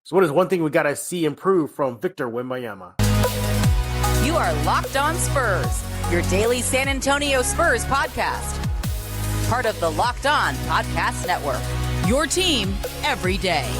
So what is one thing we got to see improve from Victor Wembanyama? You are Locked On Spurs, your daily San Antonio Spurs podcast. Part of the Locked On Podcast Network, your team every day.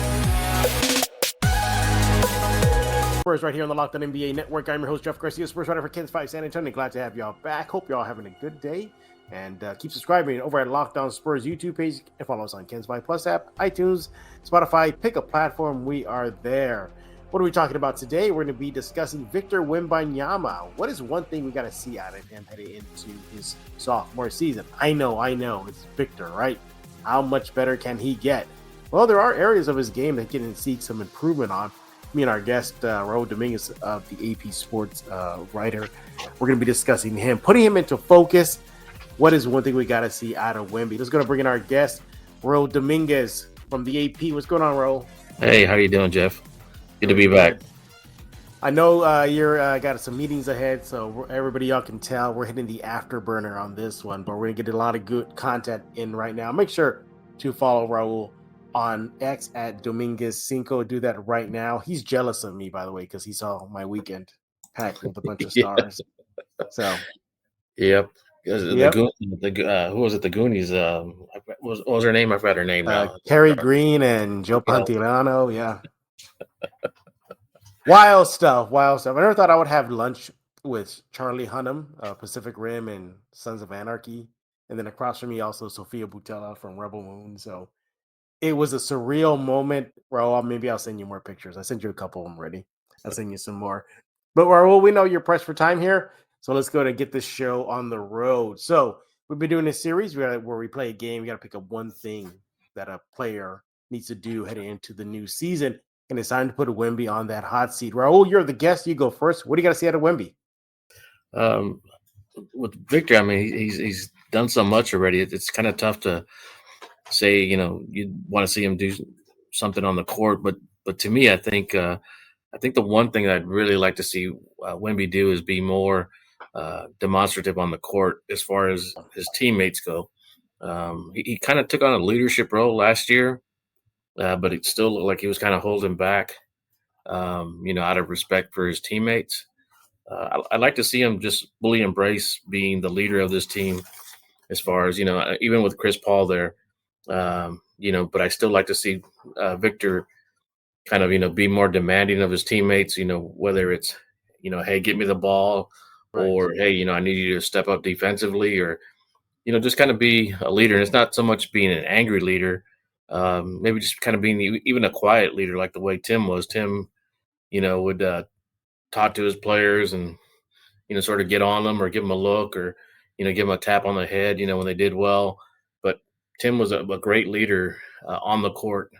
Spurs right here on the Locked On NBA Network. I'm your host, Jeff Garcia, Spurs writer for Kens 5 San Antonio. Glad to have y'all back. Hope y'all having a good day. And keep subscribing over at Locked On Spurs YouTube page and follow us on Kens 5 Plus app, iTunes, Spotify. Pick a platform. We are there. What are we talking about today? We're going to be discussing Victor Wembanyama. What is one thing we got to see out of him heading into his sophomore season? I know. It's Victor, right? How much better can he get? Well, there are areas of his game that can seek some improvement on. Me and our guest, Raul Dominguez of the AP Sports writer, we're going to be discussing him, putting him into focus. What is one thing we got to see out of Wemby? Let's go to bring in our guest, Raul Dominguez from the AP. What's going on, Raul? Hey, how you doing, Jeff? Good to be back. I know you're got some meetings ahead, so everybody y'all can tell we're hitting the afterburner on this one, but we're going to get a lot of good content in right now. Make sure to follow Raul on X at Dominguez5. Do that right now. He's jealous of me, by the way, because he saw my weekend packed with a bunch of stars. So, yep. Who was it? The Goonies. What was her name? I forgot her name now. Carrie Green and Joe Pantoliano. Yeah. Wild stuff. I never thought I would have lunch with Charlie Hunnam, Pacific Rim and Sons of Anarchy. And then across from me, also Sophia Boutella from Rebel Moon. So it was a surreal moment. Raul, maybe I'll send you more pictures. I sent you a couple of them already. I'll send you some more. But Raul, we know you're pressed for time here. So let's go to get this show on the road. So we've been doing this series where we play a game. We got to pick up one thing that a player needs to do heading into the new season. And it's time to put a Wemby on that hot seat. Raul, you're the guest. You go first. What do you got to see out of Wemby? With Victor, I mean, he's done so much already. It's kind of tough to say, you want to see him do something on the court. But to me, I think the one thing that I'd really like to see Wemby do is be more demonstrative on the court as far as his teammates go. He kind of took on a leadership role last year, but it still looked like he was kind of holding back, out of respect for his teammates. I'd like to see him just fully embrace being the leader of this team as far as, even with Chris Paul there, but I still like to see Victor kind of, be more demanding of his teammates, whether it's, hey, get me the ball, right, or, hey, I need you to step up defensively, or, just kind of be a leader. And it's not so much being an angry leader, maybe just kind of being even a quiet leader, like the way Tim was. Tim, would talk to his players and, sort of get on them or give them a look or, give them a tap on the head, when they did well. But Tim was a great leader on the court.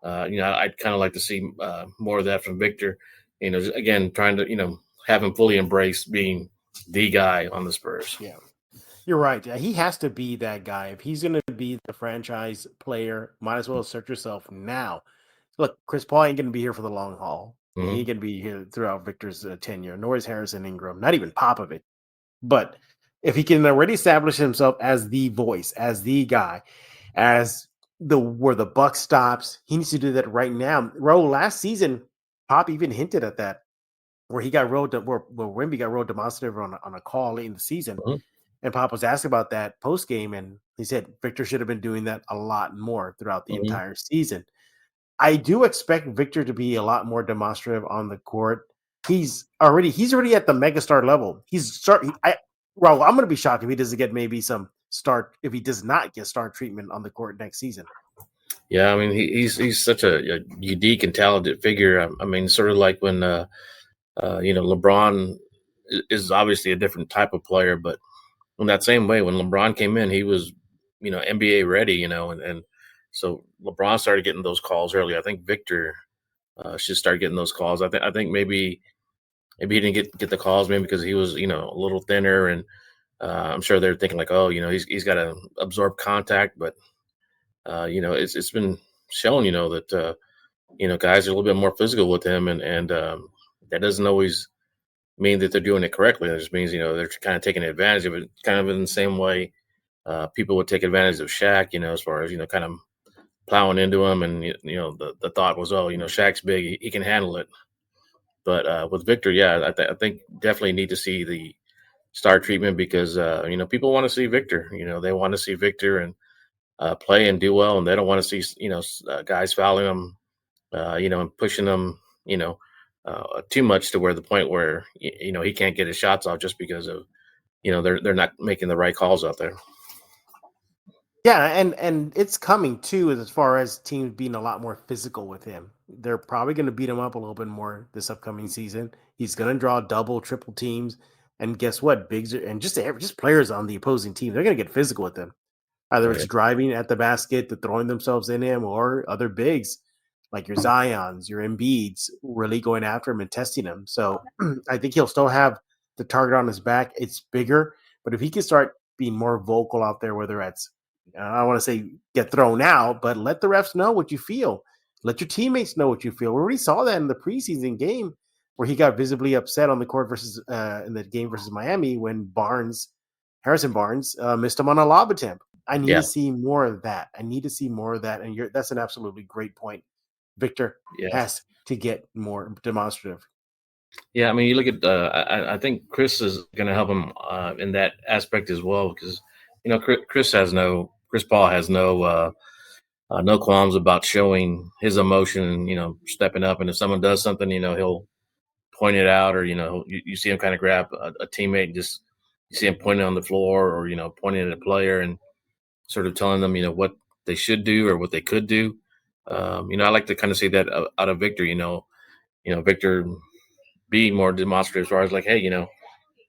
I'd kind of like to see more of that from Victor, again, trying to, have him fully embrace being the guy on the Spurs. Yeah, you're right. Yeah, he has to be that guy. If he's going to be the franchise player, might as well assert yourself now. Look, Chris Paul ain't going to be here for the long haul. Mm-hmm. He ain't going to be here throughout Victor's tenure, nor is Harrison Ingram, not even Popovich. But if he can already establish himself as the voice, as the guy, as where the buck stops, he needs to do that right now. Last season, Pop even hinted at that, where he got where Wemby got real demonstrative on a call late in the season. Mm-hmm. And Pop was asked about that post game, and he said Victor should have been doing that a lot more throughout the entire season. I do expect Victor to be a lot more demonstrative on the court. He's already at the megastar level. I'm going to be shocked if he doesn't get maybe some start, if he does not get star treatment on the court next season. Yeah, I mean, he's such a unique and talented figure. I mean, sort of like when LeBron is obviously a different type of player, but in that same way, when LeBron came in, he was, NBA ready, and so LeBron started getting those calls early. I think Victor should start getting those calls. I think maybe he didn't get the calls maybe because he was, a little thinner, and I'm sure they're thinking like, oh, he's got to absorb contact, but it's been shown, that guys are a little bit more physical with him, and that doesn't always mean that they're doing it correctly. It just means, they're kind of taking advantage of it, kind of in the same way people would take advantage of Shaq, as far as, kind of plowing into him, and the thought was, oh, Shaq's big, he can handle it. But with Victor, yeah, I think definitely need to see the star treatment because people want to see Victor. They want to see Victor and play and do well, and they don't want to see guys fouling him, and pushing him, too much to where the point where he can't get his shots off just because of they're not making the right calls out there. Yeah, and it's coming too as far as teams being a lot more physical with him. They're probably going to beat him up a little bit more this upcoming season. He's going to draw double, triple teams, and guess what? Bigs and just players on the opposing team, they're going to get physical with him. Either Oh, it's yeah. driving at the basket, to throwing themselves in him, or other bigs like your Zions, your Embiids, really going after him and testing him. So I think he'll still have the target on his back. It's bigger, but if he can start being more vocal out there, whether it's I don't want to say get thrown out, but let the refs know what you feel. Let your teammates know what you feel. We already saw that in the preseason game where he got visibly upset on the court versus in the game versus Miami when Harrison Barnes, missed him on a lob attempt. I need to Yeah, see more of that. I need to see more of that. And that's an absolutely great point. Victor yeah, has to get more demonstrative. yeah. I mean, you look at. I think Chris is going to help him in that aspect as well because Chris Paul has no qualms about showing his emotion and stepping up. And if someone does something, he'll point it out, or you see him kind of grab a teammate and just you see him pointing on the floor, or pointing at a player and sort of telling them what they should do or what they could do. I like to kind of see that out of Victor. Victor being more demonstrative as far as like, hey,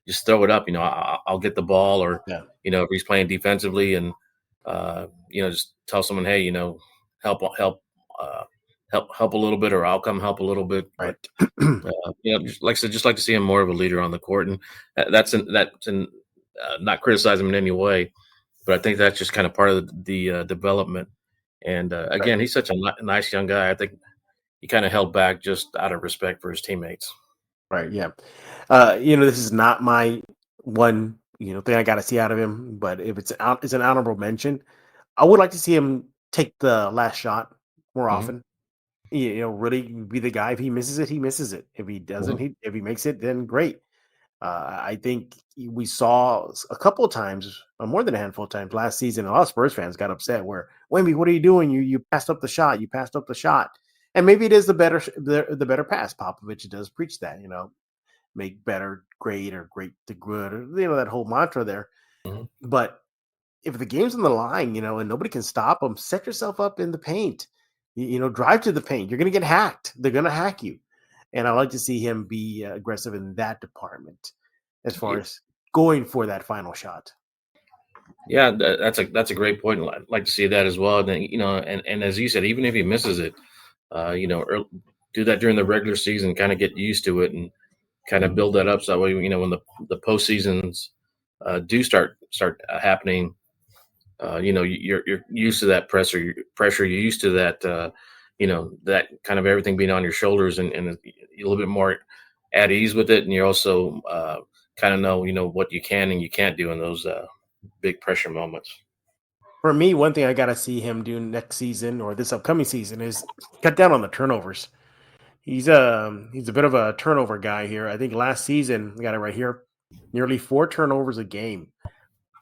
just throw it up. I'll get the ball, or Yeah. if he's playing defensively, and just tell someone, hey, help, uh, help a little bit, or I'll come help a little bit. Right. But just like I said, just like to see him more of a leader on the court, and that's not criticize him in any way, but I think that's just kind of part of the development. And Right. again, he's such a nice young guy. I think he kind of held back just out of respect for his teammates. Right. Yeah. This is not my one, thing I got to see out of him, but if it's an honorable mention. I would like to see him take the last shot more Hmm. often. Really be the guy. If he misses it, he misses it. If he doesn't, Hmm. if he makes it, then great. I think we saw a couple of times, more than a handful of times last season. A lot of Spurs fans got upset. Where Wemby, what are you doing? You passed up the shot. You passed up the shot. And maybe it is the better pass. Popovich does preach that. Make better great or great to good, or that whole mantra there. Hmm. But if the game's on the line, and nobody can stop them, set yourself up in the paint. Drive to the paint. You're going to get hacked. They're going to hack you. And I like to see him be aggressive in that department as far as going for that final shot. Yeah, that's a great point. I'd like to see that as well. And then, and as you said, even if he misses it, do that during the regular season, kind of get used to it, and kind of build that up. So that way, when the postseasons do start happening, you're used to that pressure. You're used to that, that kind of everything being on your shoulders, and a little bit more at ease with it. And you also kind of know, what you can and you can't do in those big pressure moments. For me, one thing I got to see him do next season or this upcoming season is cut down on the turnovers. He's a bit of a turnover guy here. I think last season, I got it right here, nearly 4 turnovers a game.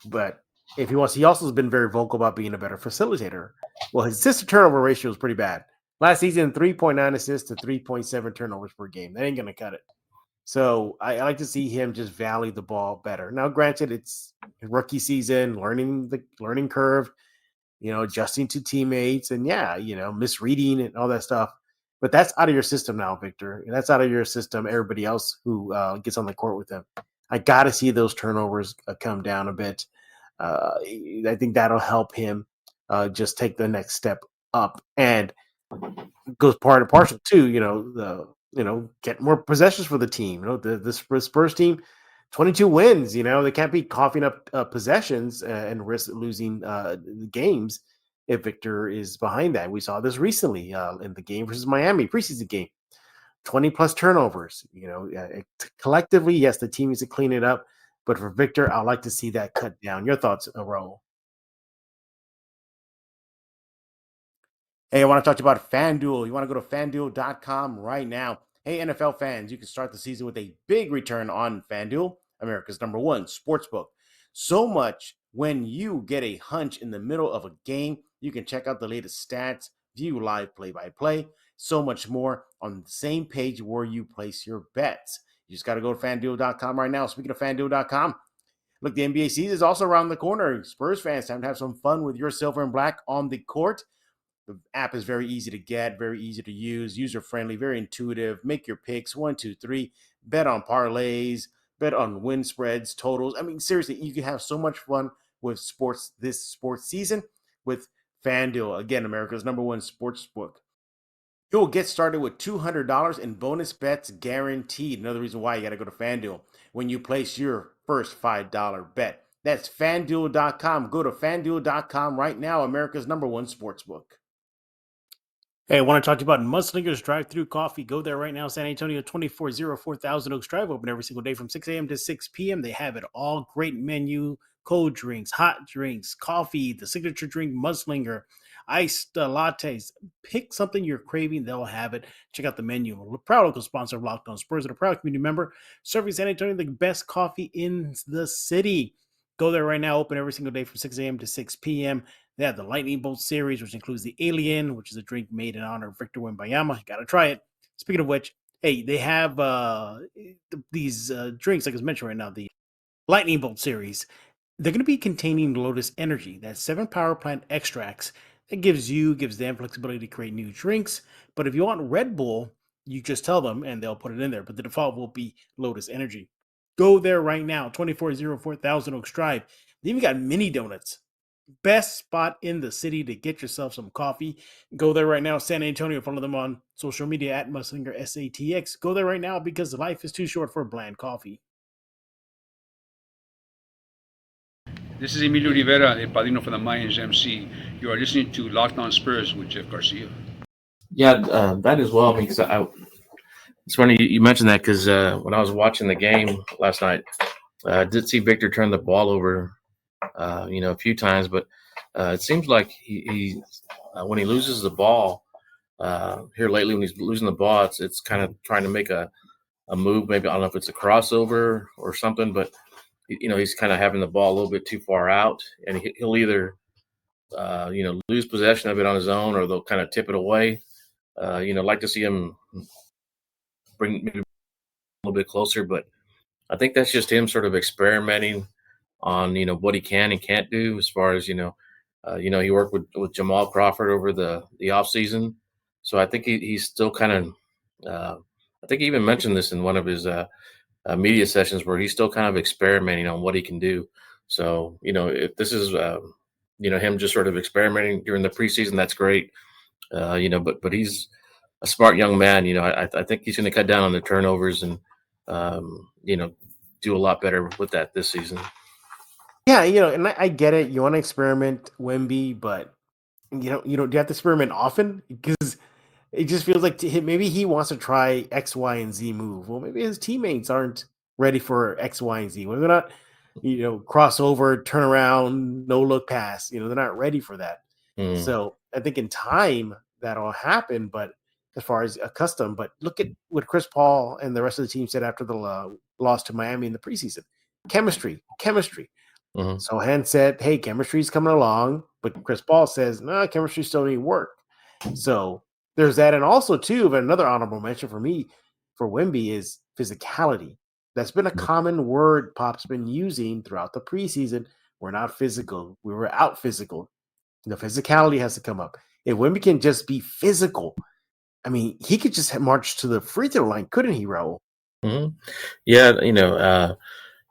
But if he also has been very vocal about being a better facilitator. Well, his assist to turnover ratio is pretty bad. Last season, 3.9 assists to 3.7 turnovers per game. That ain't gonna cut it. So I like to see him just value the ball better. Now, granted, it's rookie season, learning curve, adjusting to teammates, and yeah, misreading and all that stuff. But that's out of your system now, Victor. That's out of your system. Everybody else who gets on the court with him, I got to see those turnovers come down a bit. I think that'll help him just take the next step up, and goes part and parcel too. Get more possessions for the team. The Spurs team, 22 wins. They can't be coughing up possessions and risk losing games if Victor is behind that. We saw this recently in the game versus Miami preseason game. 20 plus turnovers. Collectively, yes, the team needs to clean it up. But for Victor, I'd like to see that cut down. Your thoughts, Raul? Hey, I want to talk to you about FanDuel. You want to go to fanduel.com right now. Hey, NFL fans, you can start the season with a big return on FanDuel, America's #1 sportsbook. So much when you get a hunch in the middle of a game, you can check out the latest stats, view live play-by-play, so much more on the same page where you place your bets. You just got to go to fanduel.com right now. Speaking of fanduel.com, look, the NBA season is also around the corner. Spurs fans, time to have some fun with your silver and black on the court. The app is very easy to get, very easy to use, user-friendly, very intuitive. Make your picks, 1, 2, 3. Bet on parlays, bet on win spreads, totals. I mean, seriously, you can have so much fun with sports this sports season with FanDuel. Again, America's #1 sports book. You'll get started with $200 in bonus bets guaranteed. Another reason why you got to go to FanDuel when you place your first $5 bet. That's fanduel.com. Go to fanduel.com right now, America's #1 sportsbook. Hey, I want to talk to you about Mudslingers Drive-Thru Coffee. Go there right now, San Antonio, 2404 Thousand Oaks Drive, open every single day from 6 a.m. to 6 p.m. They have it all. Great menu, cold drinks, hot drinks, coffee, the signature drink, Mudslinger, iced lattes. Pick something you're craving, they'll have it. Check out the menu. We're a proud local sponsor of Locked On Spurs and a proud community member, serving San Antonio the best coffee in the city. Go there right now, open every single day from 6 a.m. to 6 p.m. They have the Lightning Bolt series, which includes the Alien, which is a drink made in honor of Victor Wembanyama. You got to try it. Speaking of which, hey, they have these drinks, like I was mentioned right now, the Lightning Bolt series. They're going to be containing Lotus Energy. That's 7 power plant extracts. That gives them flexibility to create new drinks. But if you want Red Bull, you just tell them and they'll put it in there. But the default will be Lotus Energy. Go there right now, 2404 Thousand Oaks Drive. They even got mini donuts. Best spot in the city to get yourself some coffee. Go there right now, San Antonio. Follow them on social media at Mudslinger SATX. Go there right now because life is too short for bland coffee. This is Emilio Rivera, El Padrino for the Mayans MC. You are listening to Locked On Spurs with Jeff Garcia. Yeah, that as well. Because it's funny you mentioned that because when I was watching the game last night, I did see Victor turn the ball over, a few times, but it seems like he when he loses the ball here lately, when he's losing the ball, it's kind of trying to make a move. Maybe I don't know if it's a crossover or something, but he's kind of having the ball a little bit too far out, and he'll either lose possession of it on his own, or they'll kind of tip it away. Like to see him bring maybe a little bit closer, but I think that's just him sort of experimenting on what he can and can't do as far as he worked with Jamal Crawford over the off season, so I think he's still kind of I think he even mentioned this in one of his media sessions where he's still kind of experimenting on what he can do. So if this is him just sort of experimenting during the preseason, that's great. But he's a smart young man. I think he's going to cut down on the turnovers and do a lot better with that this season. Yeah, and I get it. You want to experiment Wemby, but do you have to experiment often? Because it just feels like to him, maybe he wants to try X, Y, and Z move. Well, maybe his teammates aren't ready for X, Y, and Z. Well, they're not, crossover, turn around, no look pass. They're not ready for that. So I think in time that'll happen. But as far as accustomed, but look at what Chris Paul and the rest of the team said after the loss to Miami in the preseason. Chemistry. Mm-hmm. So Hen said, hey, chemistry's coming along. But Chris Paul says, no, chemistry still needs work. So there's that. And also, too, but another honorable mention for me for Wemby is physicality. That's been a common word Pop's been using throughout the preseason. We're not physical. We were out physical. The physicality has to come up. If Wemby can just be physical, I mean, he could just march to the free throw line, couldn't he, Raul? Mm-hmm. Yeah,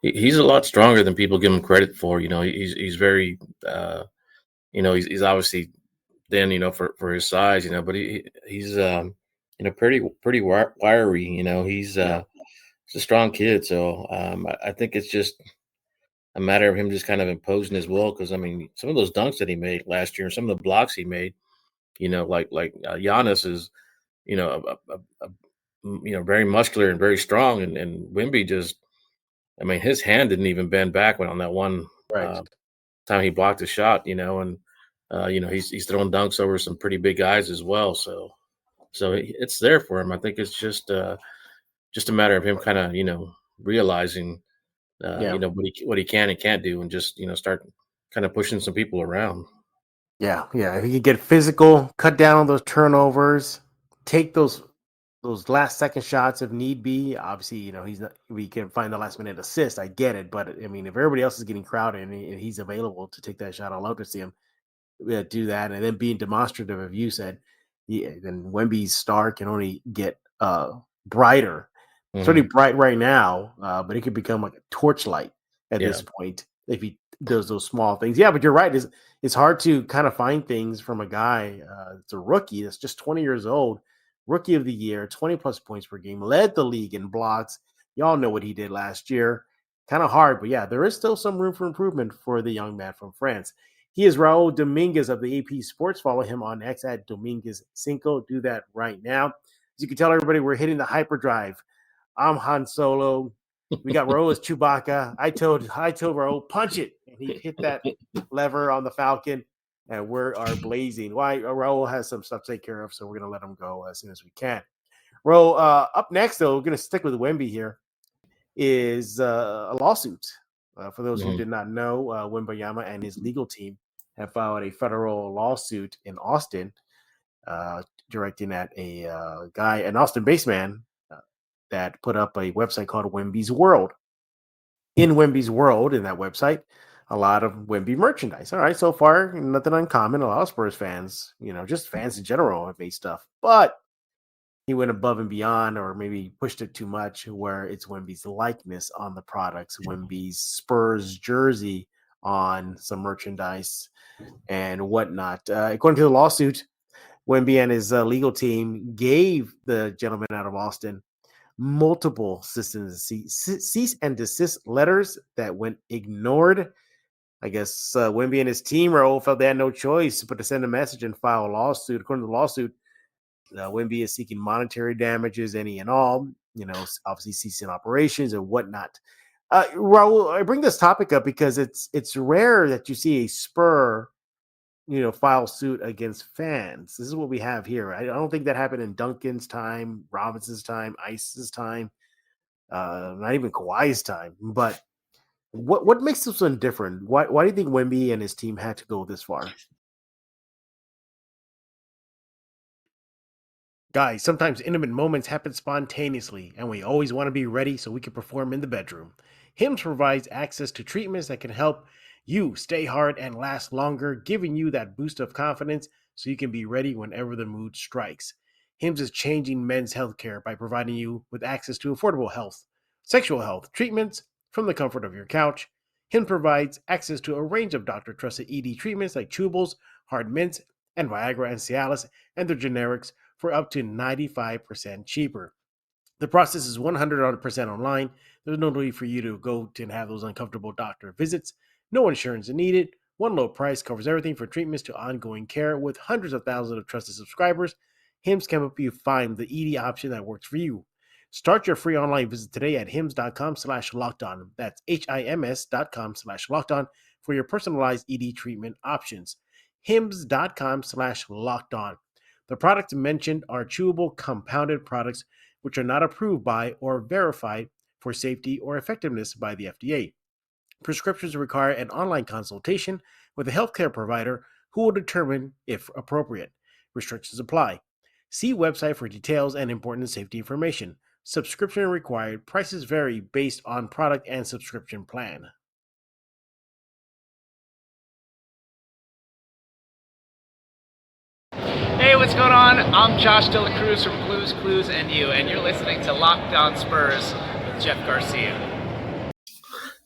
he's a lot stronger than people give him credit for. He's very, he's obviously thin, for his size, but he's pretty wiry. He's a strong kid. So I think it's just a matter of him just kind of imposing his will. Because I mean, some of those dunks that he made last year, and some of the blocks he made, like Giannis is, very muscular and very strong, and Wemby just. I mean, his hand didn't even bend back on that one Right. time he blocked a shot, and He's throwing dunks over some pretty big guys as well. So it's there for him. I think it's just a matter of him kind of realizing what he can and can't do, and just start kind of pushing some people around. Yeah. If he could get physical, cut down on those turnovers, take those last second shots if need be. Obviously, we can find the last minute assist. I get it, but I mean, if everybody else is getting crowded and he's available to take that shot, I'd love to see him do that, and then being demonstrative, if you said, then Wemby's star can only get brighter. It's already bright right now, but it could become like a torchlight at this point if he does those small things. Yeah, but you're right. It's hard to kind of find things from a guy. It's a rookie that's just 20 years old, rookie of the year, 20 plus points per game, led the league in blocks. Y'all know what he did last year. Kind of hard, but yeah, there is still some room for improvement for the young man from France. He is Raul Dominguez of the AP Sports. Follow him on X at Dominguez5. Do that right now. As you can tell everybody, we're hitting the hyperdrive. I'm Han Solo. We got Raul as Chewbacca. I told Raul, punch it. And he hit that lever on the Falcon, and we are blazing. Why? Raul has some stuff to take care of, so we're going to let him go as soon as we can. Raul, up next, though, we're going to stick with Wemby here, is a lawsuit. For those who did not know, Wembanyama and his legal team have filed a federal lawsuit in Austin, directing at a guy, an Austin-based man, that put up a website called Wemby's World. In Wemby's World, in that website, a lot of Wemby merchandise. All right, so far, nothing uncommon. A lot of Spurs fans, just fans in general, have made stuff. But he went above and beyond, or maybe pushed it too much, where it's Wemby's likeness on the products, Wemby's Spurs jersey on some merchandise and whatnot. According to the lawsuit, Wemby and his legal team gave the gentleman out of Austin multiple cease and desist letters that went ignored. I guess Wemby and his team felt they had no choice but to send a message and file a lawsuit. According to the lawsuit, Wemby is seeking monetary damages, any and all, obviously ceasing operations and whatnot. Raul, I bring this topic up because it's rare that you see a Spur, file suit against fans. This is what we have here. I don't think that happened in Duncan's time, Robinson's time, Ice's time, not even Kawhi's time. But what makes this one different? Why do you think Wemby and his team had to go this far? Guys, sometimes intimate moments happen spontaneously, and we always want to be ready so we can perform in the bedroom. Hims provides access to treatments that can help you stay hard and last longer, giving you that boost of confidence so you can be ready whenever the mood strikes. Hims is changing men's healthcare by providing you with access to affordable health, sexual health treatments from the comfort of your couch. Hims provides access to a range of doctor-trusted ED treatments like chewables, hard mints, and Viagra and Cialis, and their generics for up to 95% cheaper. The process is 100% online. There's no need for you to go to and have those uncomfortable doctor visits. No insurance needed. One low price covers everything from treatments to ongoing care. With hundreds of thousands of trusted subscribers, Hims can help you find the ED option that works for you. Start your free online visit today at hims.com/lockedon. That's HIMS.com/lockedon for your personalized ED treatment options. hims.com/lockedon. The products mentioned are chewable compounded products which are not approved by or verified for safety or effectiveness by the FDA. Prescriptions require an online consultation with a healthcare provider who will determine if appropriate. Restrictions apply. See website for details and important safety information. Subscription required. Prices vary based on product and subscription plan. Hey, what's going on? I'm Josh Dela Cruz from Blues, Clues, and You, and you're listening to Locked On Spurs with Jeff Garcia.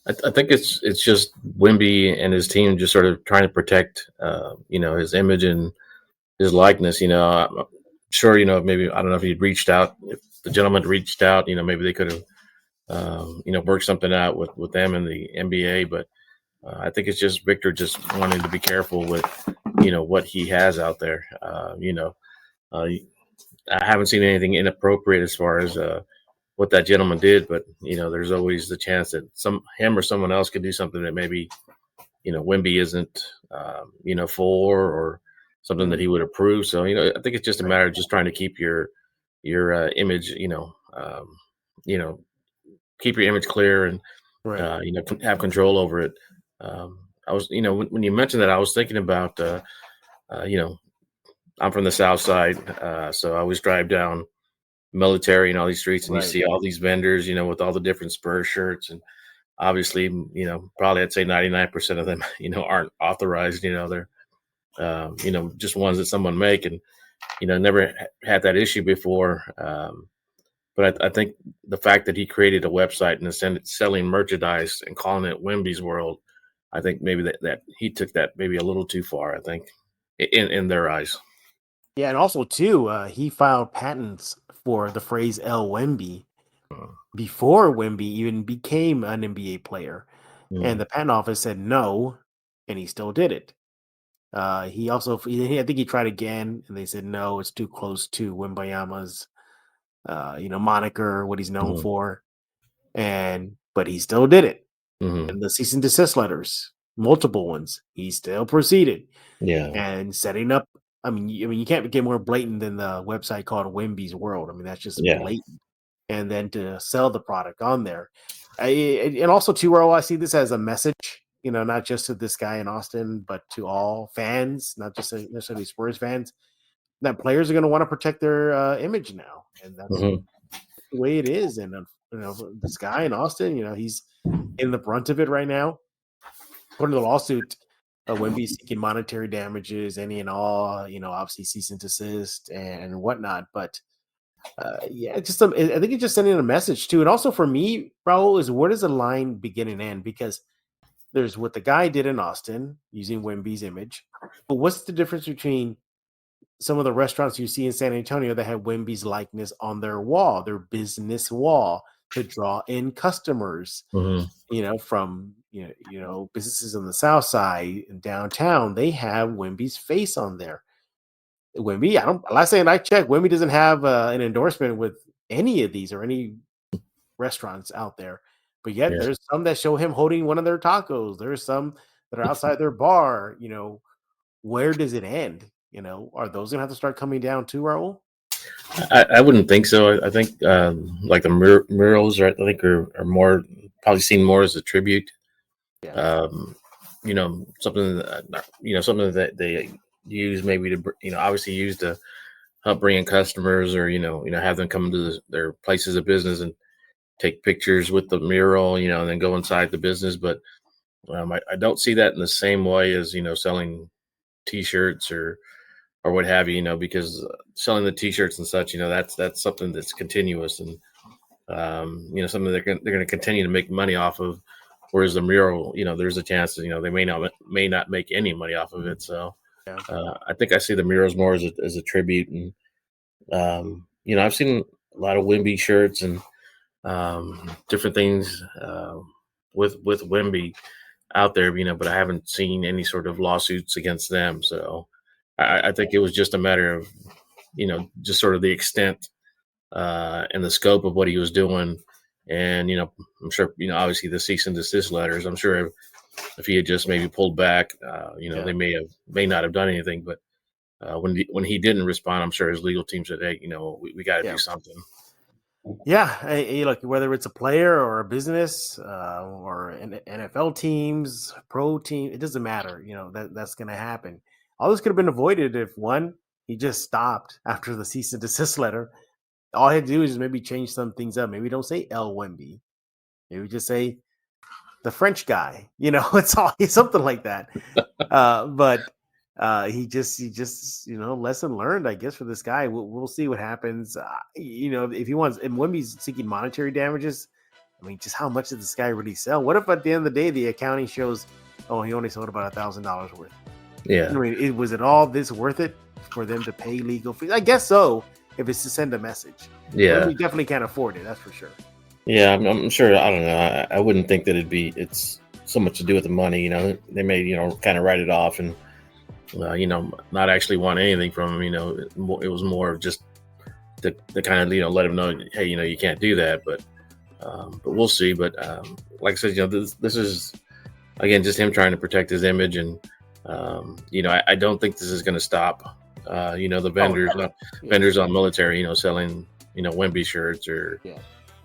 I think it's just Wemby and his team just sort of trying to protect, his image and his likeness. I'm sure, maybe, I don't know if he'd reached out, if the gentleman reached out, maybe they could have, worked something out with them in the NBA. But I think it's just Victor just wanting to be careful with, what he has out there. I haven't seen anything inappropriate as far as what that gentleman did, but there's always the chance that him or someone else could do something that maybe Wemby isn't, for or something that he would approve. So, I think it's just a matter of just trying to keep your image, keep your image clear and, Right. have control over it. I was, when you mentioned that, I was thinking about, I'm from the South Side, so I always drive down Military and all these streets, and you Right. see all these vendors, with all the different Spurs shirts, and obviously, probably I'd say 99% of them, aren't authorized. They're, just ones that someone make, and never had that issue before. But I think the fact that he created a website and is selling merchandise and calling it Wemby's World, I think maybe that he took that maybe a little too far. I think in their eyes. Yeah, and also too, he filed patents for the phrase "El Wemby" before Wemby even became an NBA player, and Mm, the patent office said no, and he still did it. He also, I think he tried again, and they said no, it's too close to Wembayama's, moniker, what he's known mm, for, but he still did it. mm, And the cease and desist letters, multiple ones, he still proceeded yeah. and setting up. You can't get more blatant than the website called Wemby's World. That's just Yeah. blatant. And then to sell the product on there, and also too, Raul, I see this as a message. Not just to this guy in Austin, but to all fans, not just necessarily Spurs fans, that players are going to want to protect their image now, and that's Hmm. the way it is. And this guy in Austin, he's in the brunt of it right now. According to the lawsuit, Wemby seeking monetary damages, any and all, obviously cease and desist and whatnot. But yeah, I think it's just sending a message too. And also for me, Raul, is where does the line begin and end? Because there's what the guy did in Austin using Wemby's image, but what's the difference between some of the restaurants you see in San Antonio that have Wemby's likeness on their wall, their business wall, to draw in customers? Hmm. From businesses on the south side and downtown, they have Wemby's face on there. Wemby, I don't. Last thing I checked, Wemby doesn't have an endorsement with any of these or any restaurants out there. But yet, Yeah. there's some that show him holding one of their tacos. There's some that are outside their bar. Where does it end? Are those gonna have to start coming down too, Raul? I wouldn't think so. I think like the murals, I think are more probably seen more as a tribute. Yeah, Something that, something that they use maybe to obviously use to help bring in customers, or have them come to their places of business and take pictures with the mural, and then go inside the business. But I don't see that in the same way as selling T-shirts or what have you, because selling the T-shirts and such, that's something that's continuous and something they're going to continue to make money off of. Whereas the mural, there's a chance that they may not make any money off of it. So yeah, I think I see the murals more as a tribute, and I've seen a lot of Wemby shirts and different things with Wemby out there, but I haven't seen any sort of lawsuits against them. So I think it was just a matter of, just sort of the extent and the scope of what he was doing. And, I'm sure, obviously the cease and desist letters, I'm sure if he had just maybe pulled back, yeah. they may not have done anything. But when he didn't respond, I'm sure his legal team said, hey, we got to do something. Yeah, look, whether it's a player or a business or NFL teams, pro team, it doesn't matter. That's going to happen. All this could have been avoided if he just stopped after the cease and desist letter. All he had to do is just maybe change some things up. Maybe don't say El Wemby. Maybe just say the French guy. It's something like that. But he just lesson learned, I guess, for this guy. We'll see what happens. If he wants, and Wemby's seeking monetary damages, just how much did this guy really sell? What if at the end of the day the accounting shows, oh, he only sold about $1,000 worth? Yeah. Was it all this worth it for them to pay legal fees? I guess so. If it's to send a message, Yeah, we definitely can't afford it. That's for sure. yeah. I'm sure. I don't know. I wouldn't think that it's so much to do with the money. They may kind of write it off and not actually want anything from him. It was more of just to kind of let him know, hey, you can't do that. But we'll see. But like I said, this is again, just him trying to protect his image. And, I don't think this is going to stop, the vendors on military, selling, Wemby shirts or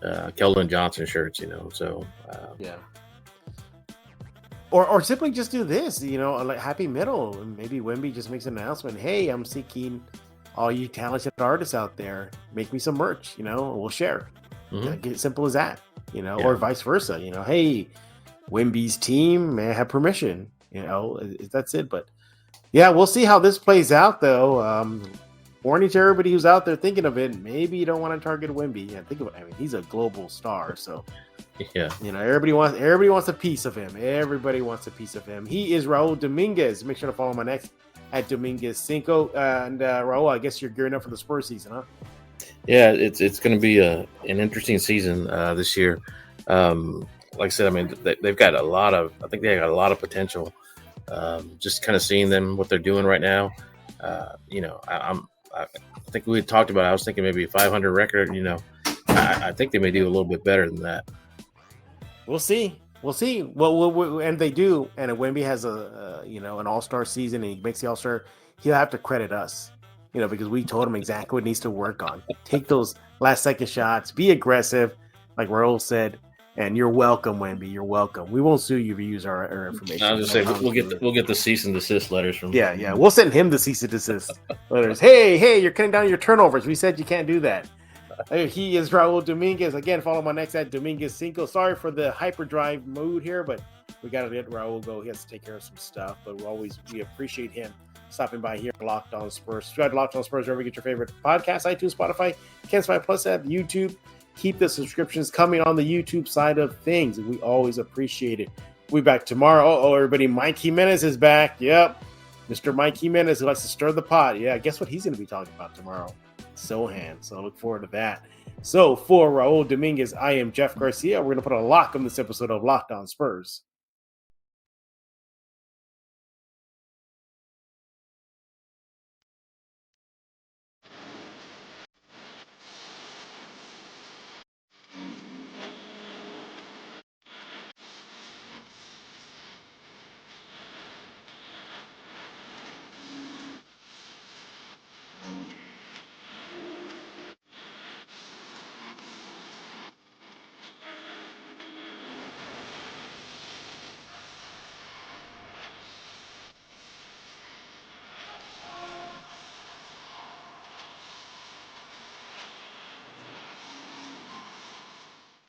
Keldon Johnson shirts, so. Yeah. Or simply just do this, like happy middle. And maybe Wemby just makes an announcement. Hey, I'm seeking all you talented artists out there. Make me some merch, we'll share. Simple as that, or vice versa. Hey, Wemby's team may I have permission, that's it. But yeah, we'll see how this plays out though. Warning to everybody who's out there thinking of it, maybe you don't want to target Wemby. Yeah, think of it. I mean, he's a global star, so yeah, everybody wants a piece of him. Everybody wants a piece of him. He is Raul Dominguez. Make sure to follow my next at Dominguez Cinco. And Raul, I guess you're gearing up for the Spurs season, huh? Yeah, it's going to be an interesting season this year. Like I said, I mean, they've got a lot of potential. Just kind of seeing them, what they're doing right now. I think we had talked about, I was thinking maybe a 500 record, I think they may do a little bit better than that. We'll see. Well, and they do. And if Wemby has an all-star season and he makes the all-star, he'll have to credit us, because we told him exactly what he needs to work on. Take those last-second shots. Be aggressive, like Raul said. And you're welcome, Wemby. You're welcome. We won't sue you if you use our information. I was just saying, we'll get the cease and desist letters from. Yeah. We'll send him the cease and desist letters. Hey, you're cutting down your turnovers. We said you can't do that. He is Raul Dominguez. Again, follow my next at Dominguez Cinco. Sorry for the hyperdrive mood here, but we got to let Raul go. He has to take care of some stuff. But we appreciate him stopping by here. Locked On Spurs. Subscribe to Locked On Spurs wherever you get your favorite podcast: iTunes, Spotify, Cansify Plus app, YouTube. Keep the subscriptions coming on the YouTube side of things. We always appreciate it. We'll be back tomorrow. Oh, everybody, Mike Jimenez is back. Yep. Mr. Mike Jimenez, who likes to stir the pot. Yeah, guess what he's going to be talking about tomorrow? Sohan. So I look forward to that. So for Raul Dominguez, I am Jeff Garcia. We're going to put a lock on this episode of Locked On Spurs.